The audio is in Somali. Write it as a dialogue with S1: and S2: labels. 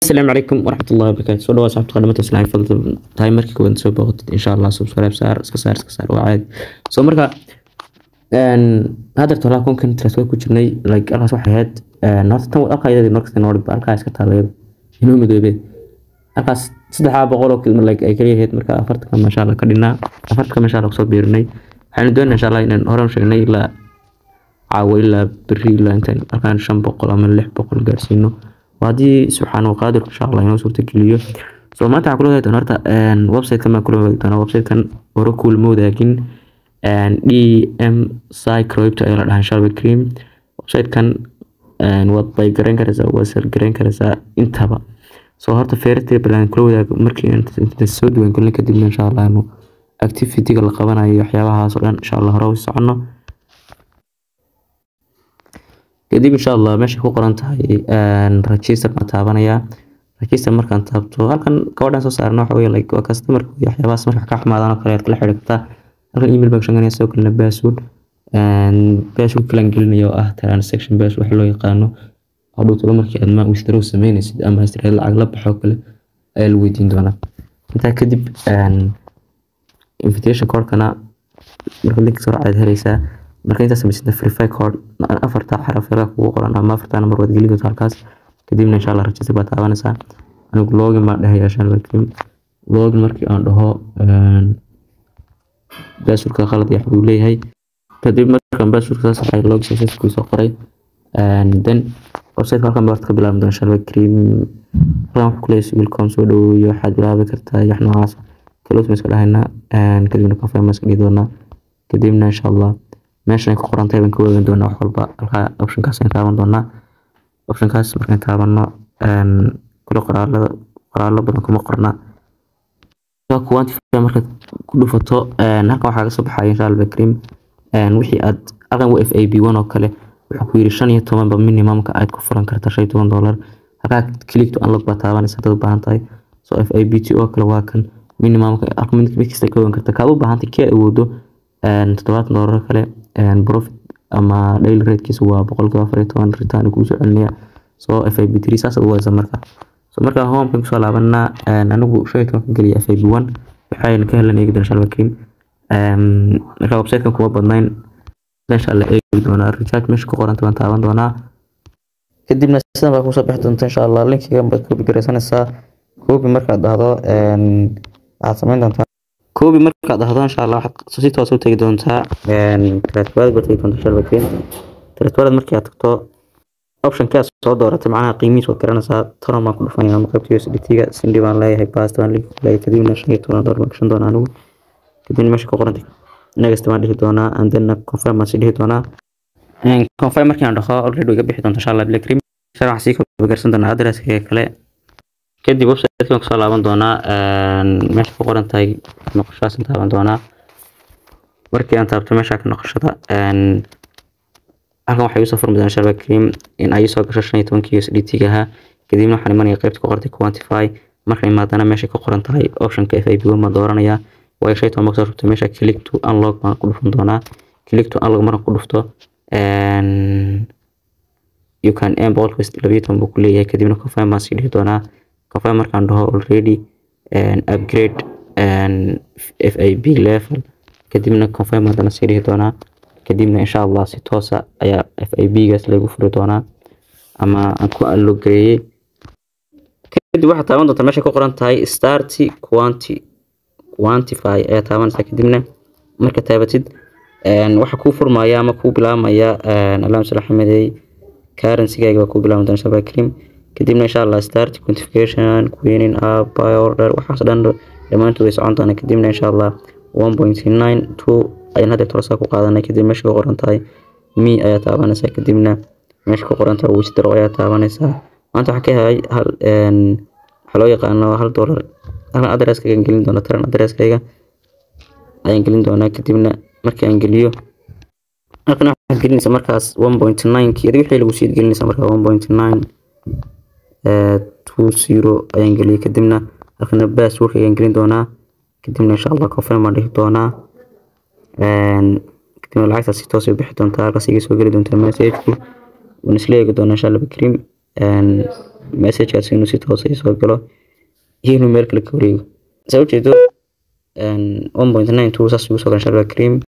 S1: السلام عليكم ورحمة الله وبركاته. سو دhowaad saxabta qadamada islaamay fadlan tahay markii kooban soo booqatid insha Allah subscribe saar iska saar waa caadi. So marka hadda tola kun kan transfer ku jirnay like arkaas waxa ahayd horta tan wada qaydada markasta nool arkaas iska taaleeyo inuu midoobay arkaas 300 oo kilma like ay kaliya ahayd marka afarta ma sha Allah ka dhinaa afarta ma sha Allah soo biirnay waxaan doonaa insha Allah inaan horan sheegnay ilaa caawa ilaa bari ilaa intaan arkaan 500 ama 600 gaarsiino وهذه سبحانه وقادر إن شاء الله ينصر تكليه. سو ما تعقلوا هذا النهاردة ويب سايت كما كلوا أنا ويب سايت كان أوراكل مود لكن دي إم سايكرويبت أيضا عن شارب كريم ويب سايت كان وضع جرين كرزة وصل جرين كرزة انتبه. سو هارت فيرتي بلان كلوا ذا مركي أنت السود ونقول لك قديم إن شاء الله إنه أكتيفيتي قال قبنا يحياها صار إن شاء الله روس عنه. kadib insha Allah meesha ku qoran tahay register ma taabanaya register markaan taabto halkan gabadhan soo saarno waxa weeye like waa customer waxyaabahaas marka ka xamaadaan kale kala xiriirta halkan email baan shanganaya soo kala password kala gelinayo transaction password wax loo yaqaano haduu markii aad ma withdraw sameynaysid ama istiraad lacag la baxo kale ay la weydiin doonaa inta kadib invitation code kana marka link soo raacid helaysaa marka inta sameysna verify code afarta xaraf yar ku qoran ama afarta number wad geliyo halkaas kadibna insha Allah register baad taabanaysaa anigu login ma dhahay ashan laakiin login markii aan dhaho passwordka khalad yahay uu leeyahay kadib markaan passwordka saxay log successful soo qoray and then website halkan baad ka bilaabay insha Allah cream waan ku leeyahay welcome soo dhaweeyo waxaad bilaabi kartaa wax noocaas kale oo iska dhahayna and kadibna confirm iska dhidoona kadibna insha Allah meeshan ku qoran tahay baan ku weyn doonaa wax walba halka option kaas aan taaban doonaa option kaas markaan taabano kula qoraallo badan kuma qorna quantify marka ku dhufato halka waxa ka soo baxay insha Allah cream wixii aad aqan FAB1 oo kale wuxuu ku yiri 15 ba minimumka aad ku furan kartaa $15 halka click to unlock ba taabanaysa dad baahan tahay so FAB2 oo kale waa kan minimumka aqan kasta ka weyn kartaa ka u baahan tahay kee awoodo $7 kale profit ama daily rate kiisu waa 14 return ku soo celinaya so FAB3 saas oo wada marka so marka home ku soo laabana anigu shayka ka galiya FAB1 waxaan ka helanay gidan insha Allah cream marka website kan kuma badnayn insha Allah ay doona recharge mesh ku qoran taaban doona kadibna sidaan baa ku soo bixi doonta insha Allah linkiga baad ku bigaraysanaysaa koobi marka dhahdo aad samayn doontaa كوبي مركز هذا إن شاء الله واحد سوسيته وصوت تقدرون تا ترتوالد بتقدرون تشارك فين ترتوالد مركز تكتو أوبشن كاس صدورة معنا قيمة وكرنا سا ترى ما كل فني ما كتير بتيجا سندي وان لا هي باست وان لا تدين نشني تونا دور مكشن دونا نو كدين ماشي كقرنتي نجست ما ديه دونا عندنا كونفيرم ما سيديه دونا كونفيرم مركز عنده خا أوريدي يجيب حيتون إن شاء الله بلكريم شرح سيكو بقرسن دونا أدرس هيك كله kadib website kan soo laaban doona meesha ku qoran tahay naqshadaas inta aan doona markii aan taabto meesha ka naqshada halkan waxa uu soo furmadan shabakad cream in ay soo gasho 15 USDT gaha kadibna waxaan imanaya qaybta ku qortay quantify marka imaadana meesha ku qoran tahay optionka FAB1 ma dooranaya way shay toon box rubta meesha click to unlock ma ku dhufan doona click to unlock marka ku dhufto you can enable quest labiitan buu ku leeyahay kadibna confirm ma sii doona confirm markaan dhaho already upgrade FAB level kadibna confirm hadana sii doona kadibna insha Allah si toos ah ayaa FAB gaas lagu furi doona ama aan ku allogeeyay kadib waxa taaban doonta meesha ku qoran tahay start quantify ayaa taabanaysa kadibna marka taabatid waxa ku furmaya ama ku bilaabmaya alaam salaxmaday currency-gaaga ku bilaabmaya doona shabakad cream kadibna insha Allah start quantification queening up buy order waxa dhan dhamaantood way socon doonaan kadibna insha Allah 1.92 ayaan hadda torosa ku qaadanay kadib meesha ku qoran tahay mi ayaa taabanaysa kadibna meesha ku qoran tahay withdraw ayaa taabanaysa maanta waxa ka hay hal waxa loo yaqaano $1 ana address-kayga gelin doona taran address-kayga ayaan gelin doonaa kadibna markii aan geliyo halkan waxaan gelinaysa markaas 1.9 kii wixii lagu sii gelinaysa markaa 1.9 20 ayaan geliyay kadibna halkan password ayaan gelin doonaa kadibna insha Allah confirm aan dhihi doonaa kadibna lacagtaas si toos ah u bixi doontaa halkaas iga soo geli doontaa message ku ونسليك دونا إن شاء الله بكريم message-kaas inuu si toos ah soo galo iyo inuu meel kale ka wareego. Sababtoo 1.92 saas ugu soo galan Sharba Cream